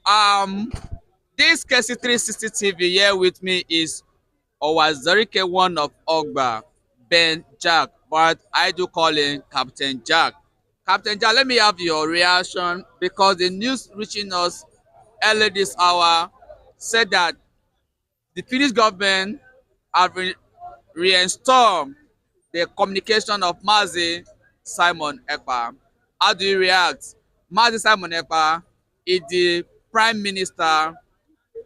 Um, this Kacee 360 TV here with me is Owazarike one of Ogba, Ben Jack, but I do call him Captain Jack. Captain Jack, let me have your reaction because the news reaching us early this hour said that the Finnish government have reinstalled the communication of Mazi Simon Ekpa. How do you react? Mazi Simon Ekpa is the Prime Minister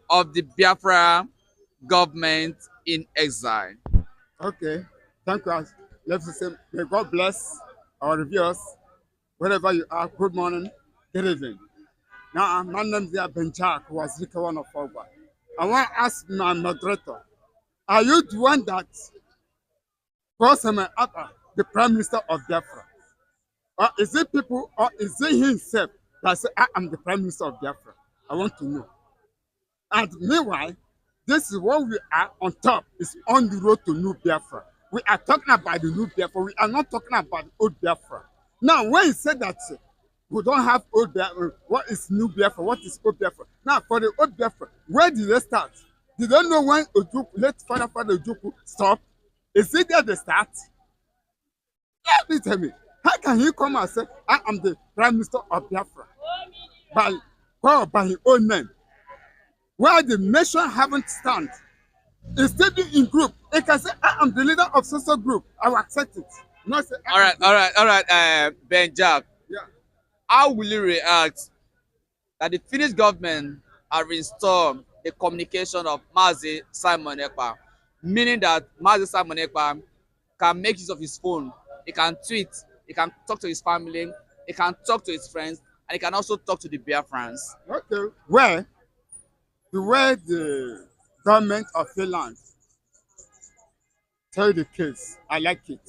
of the Biafra government in exile. Okay, thank you. Let's say, may God bless our viewers, wherever you are. Good morning, good evening. Now, my name is Benjak, who was the one of Ogba. I want to ask my moderator, are you the one that calls him the Prime Minister of Biafra? Or is it people, or is it himself that say, I am the Prime Minister of Biafra? I want to know. And meanwhile, this is what we are on top. It's on the road to New Biafra. We are talking about the New Biafra. We are not talking about the old Biafra. Now, when you say that we don't have old Biafra, what is New Biafra? What is old Biafra? Now, for the old Biafra, where did they start? Did they know when Ojuku, let Father Ojuku stop? Is it there they start? Please tell me, how can he come and say, I am the Prime Minister of Biafra by his own name? Where the nation haven't stand. Instead in group, they can say, I am the leader of social group. I will accept it. Not say, All right, Ben Jack. yeah. How will you react that the Finnish government have installed the communication of Mazi Simon Ekpa, meaning that Mazi Simon Ekpa can make use of his phone, he can tweet, he can talk to his family, he can talk to his friends, and he can also talk to the Biafrans. Okay. Where the way the government of Finland tell the case, I like it.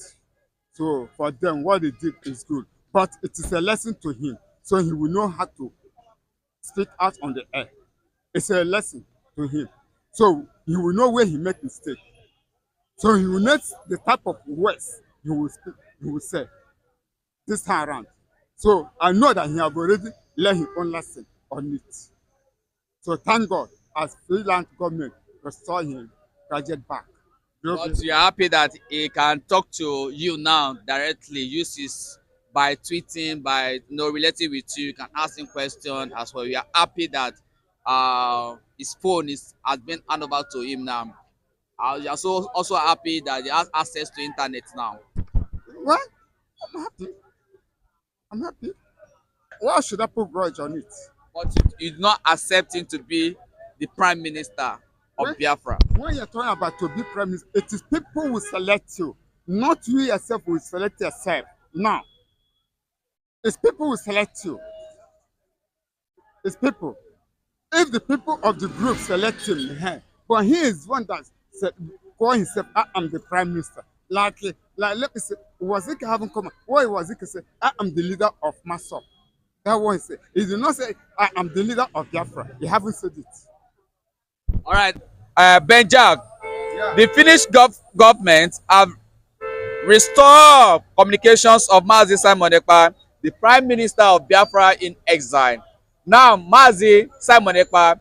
So for them, what they did is good. But it is a lesson to him. So he will know how to speak out on the air. It's a lesson to him. So he will know where he made mistake. So he will know the type of words he will speak, he will say this time around. So I know that he have already learned his own lesson on it. So thank God, as freelance government restore him, graduate back. But you're happy that he can talk to you now directly, uses by tweeting, by relating with you, you can ask him questions as well. We are happy that his phone has been handed over to him now. You are also happy that he has access to internet now. What? I'm happy. I'm happy. Why should I put grudge on it? But you do not accept him to be the prime minister of When, Biafra. when you're talking about to be prime minister, it is people who select you, not you yourself will select yourself. Now, it's people who select you. It's people. If the people of the group select him, but he is one that said, call himself, I am the prime minister. Like let me say, was it haven't come? Why was it say, I am the leader of Masop? That one he said. He did not say, I am the leader of Biafra. He haven't said it. All right, Ben Jack, Yeah. the Finnish government have restored communications of Mazi Simon Ekpa, the prime minister of Biafra in exile. Now, Mazi Simon Ekpa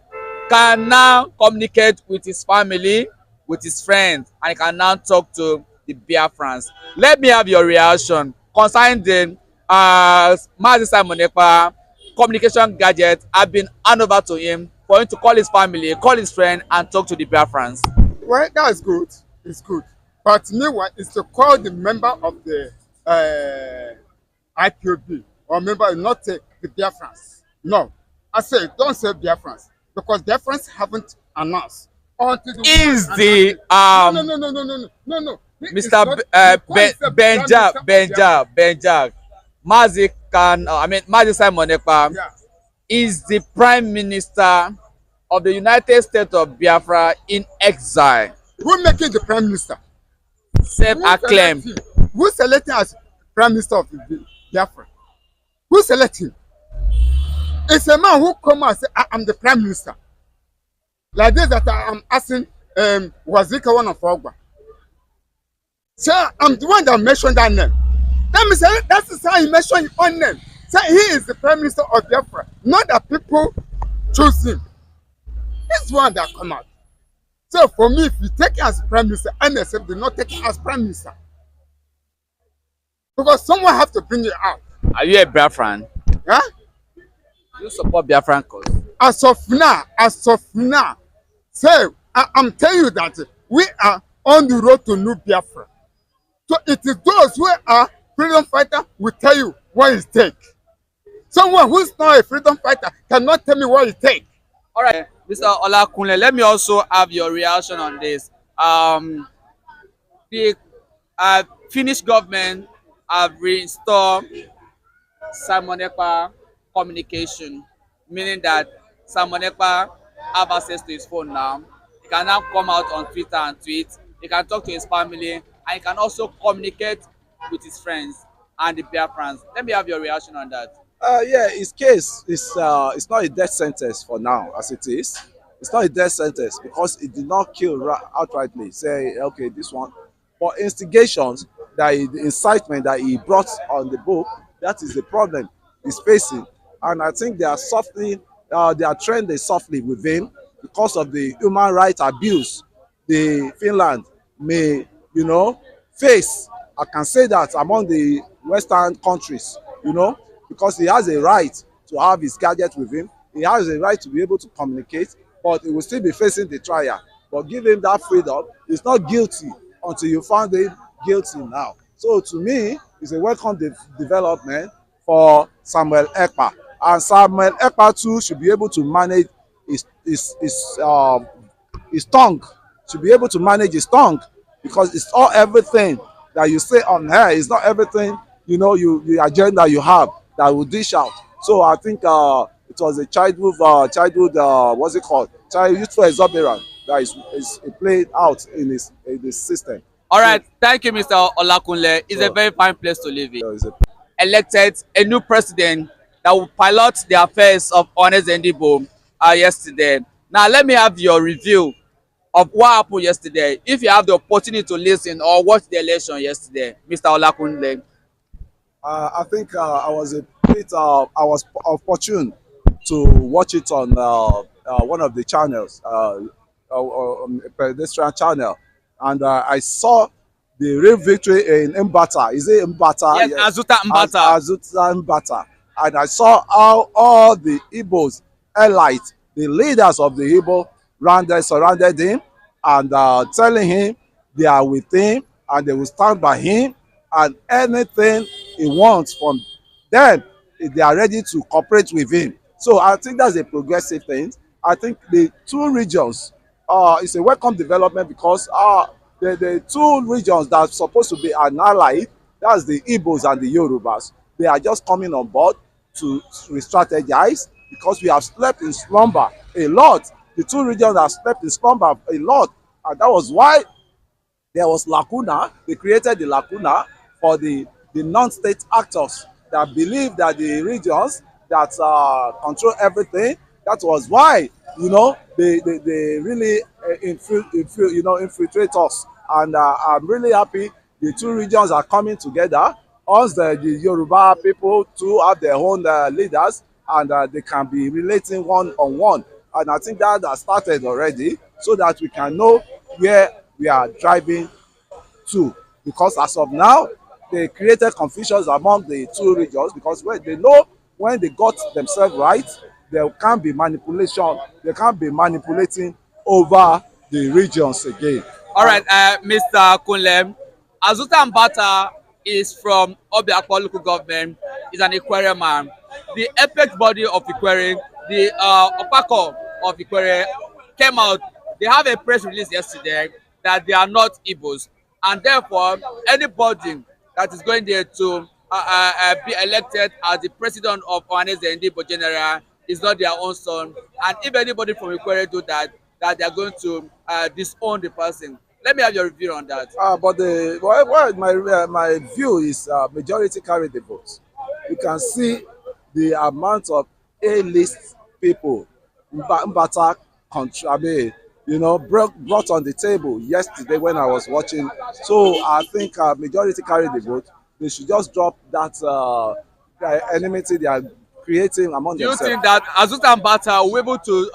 can now communicate with his family, with his friends, and he can now talk to the Biafrans. Let me have your reaction concerning the Mazi Simon Ekpa communication gadget have been handed over to him for him to call his family, call his friend, and talk to the Biafrans. Well, that's good. It's good. But meanwhile, it's to call the member of the IPOB or member, not the Biafrans. No. I say, don't say Biafrans because Biafrans haven't announced. Until the Is woman the announced it. No. It's Mr. not- Ben it's the Ben Prime Jack, Minister of Ben Biafra. Jack, Ben Jack, Mazi Simon Ekpa Yeah. is the Prime Minister of the United States of Biafra in exile. Who making the Prime Minister? Self-acclaimed. Who selecting as Prime Minister of the Biafra? Who select him? It's a man who come and say, I am the Prime Minister. Like this that I am asking Wazika one of Ogba. So I'm the one that mentioned that name. That means that is how he mentioned his own name. So he is the Prime Minister of Biafra. Not that people choose him. This one that come out. So for me, if you take it as prime minister, NSF did not take it as prime minister. Because someone have to bring it out. Are you a Biafran? Yeah? Do you support Biafran cause? As of now, so I'm telling you that we are on the road to new Biafra. So it is those who are freedom fighter will tell you what it take. Someone who's not a freedom fighter cannot tell me what it take. All right, Mr. Olakunle, let me also have your reaction on this. The Finnish government have reinstalled Simon Ekpa communication, meaning that Simon Ekpa have access to his phone now. He can now come out on Twitter and tweet. He can talk to his family, and he can also communicate with his friends and the Biafrans. Let me have your reaction on that. Yeah, his case is it's not a death sentence for now, as it is. It's not a death sentence because it did not kill outrightly. Say, okay, this one, for instigations the incitement that he brought on the book, that is the problem he's facing, and I think they are they are trending softly with him because of the human rights abuse the Finland may, face. I can say that among the Western countries, because he has a right to have his gadget with him. He has a right to be able to communicate, but he will still be facing the trial. But give him that freedom. He's not guilty until you found him guilty now. So to me, it's a welcome development for Samuel Ekpa. And Samuel Ekpa too should be able to manage his tongue, should be able to manage his tongue, because it's all everything that you say on air. It's not everything, the agenda you have that will dish out. So I think it was a childhood what's it called? Youthful exuberance that is played out in this system. All right, thank you, Mr. Olakunle. It's a very fine place to live in. Elected a new president that will pilot the affairs of Honest Ndibo yesterday. Now, let me have your review of what happened yesterday. If you have the opportunity to listen or watch the election yesterday, Mr. Olakunle. I think I was I was opportune to watch it on one of the channels, a pedestrian channel, and I saw the real victory in Mbata. Is it Mbata? Yes, yes. Azuta Mbata. Azuta Mbata. And I saw how all the Igbos, elites, the leaders of the Igbo, surrounded him and telling him they are with him and they will stand by him, and anything he wants from them, they are ready to cooperate with him. So I think that's a progressive thing. I think the two regions is a welcome development because the two regions that are supposed to be an ally, that's the Igbos and the Yorubas, they are just coming on board to re-strategize because we have slept in slumber a lot. The two regions have slept in slumber a lot, and that was why there was lacuna. They created the lacuna for the non-state actors that believe that the regions that control everything. That was why they really infiltrate us, and I'm really happy the two regions are coming together. Us, the Yoruba people, too, have their own leaders, and they can be relating one on one. And I think that has started already, so that we can know where we are driving to. Because as of now, they created confusions among the two regions, because when they know when they got themselves right, there can't be manipulation. They can't be manipulating over the regions again. All right, Mr. Kunle, Azuta Mbata is from Obiakpo local government. He's an Ikwere man. The apex body of Ikwere, the Opako of Ikwere, came out. They have a press release yesterday that they are not Igbos, and therefore anybody that is going there to be elected as the president of Honest Ndibo General is not their own son. And if anybody from Ikwere do that they are going to disown the person. Let me have your review on that. But my view is majority carry the vote. You can see the amount of A-list people Mbata brought on the table yesterday when I was watching. So I think majority carry the vote. They should just drop that enmity they are creating among Do you themselves. think that Azuta and Bata will be able to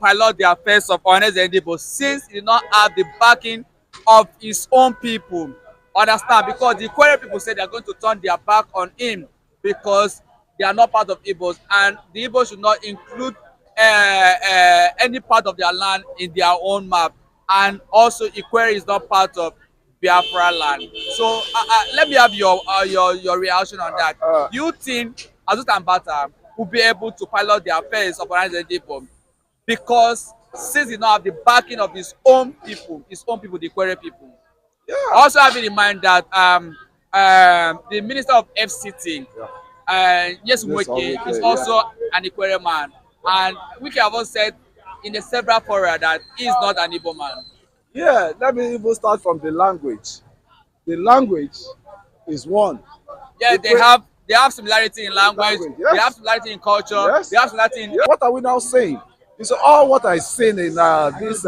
pilot the affairs of Ohanes Ndibo since he did not have the backing of his own people? Understand? Because the Kwere people say they are going to turn their back on him because they are not part of Igbos, and the Igbos should not include any part of their land in their own map. And also, Ikwere is not part of Biafra land. So let me have your reaction on that. Uh, Do you think Azuta and Bata will be able to pilot the affairs of Orange Depot because since he not have the backing of his own people, the Kwere people? yeah, Also having in mind that the Minister of FCT, yeah. Yes Yes, Mweke, is okay, yeah. also an Ikwere man, and Wike have also said in the several fora that he is not an Igbo man. Yeah, let me even start from the language. The language is one. Yeah, Ikwe- they have similarity in language, Language, they have yes. similarity in culture, Yes. they have similarity in Yes. What are we now saying? It's all what I seen in this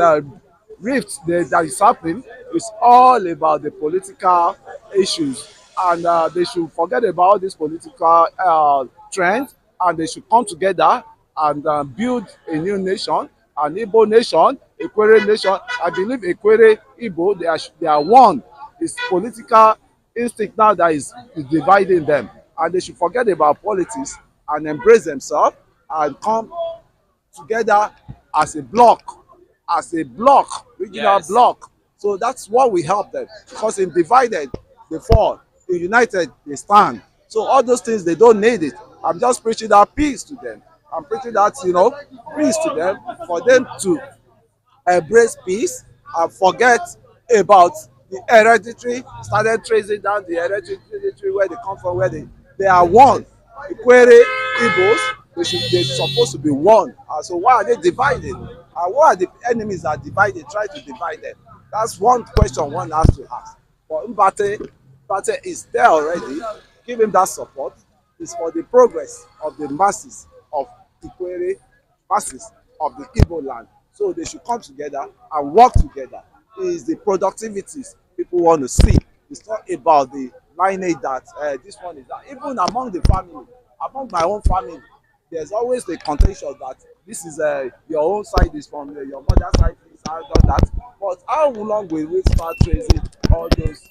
rift that is happening. It's all about the political issues, and they should forget about all these political trends, and they should come together and build a new nation, an Igbo nation, a Kwere nation. I believe Ekwere Igbo, they are one. It's political instinct now that is dividing them, and they should forget about politics and embrace themselves and come together as a block, regional yes. block. So that's what we help them. Because in divided, they fall. In united, they stand. So all those things, they don't need it. I'm just preaching that peace to them. I'm preaching that, peace to them for them to embrace peace and forget about the hereditary, started tracing down the hereditary where they come from, where they are one. Ikwere Igbos, they're supposed to be one. So why are they divided? Why are the enemies that are divided, try to divide them? That's one question one has to ask. But Mbate is there already. Give him that support. It's for the progress of the masses of Ikwere, masses of the Igbo land. So they should come together and work together. It is the productivities people want to see. It's not about the lineage that this one is that. Even among the family, among my own family, there's always the contention that this is your own side is from your mother's side is done that. But how long will we start tracing all those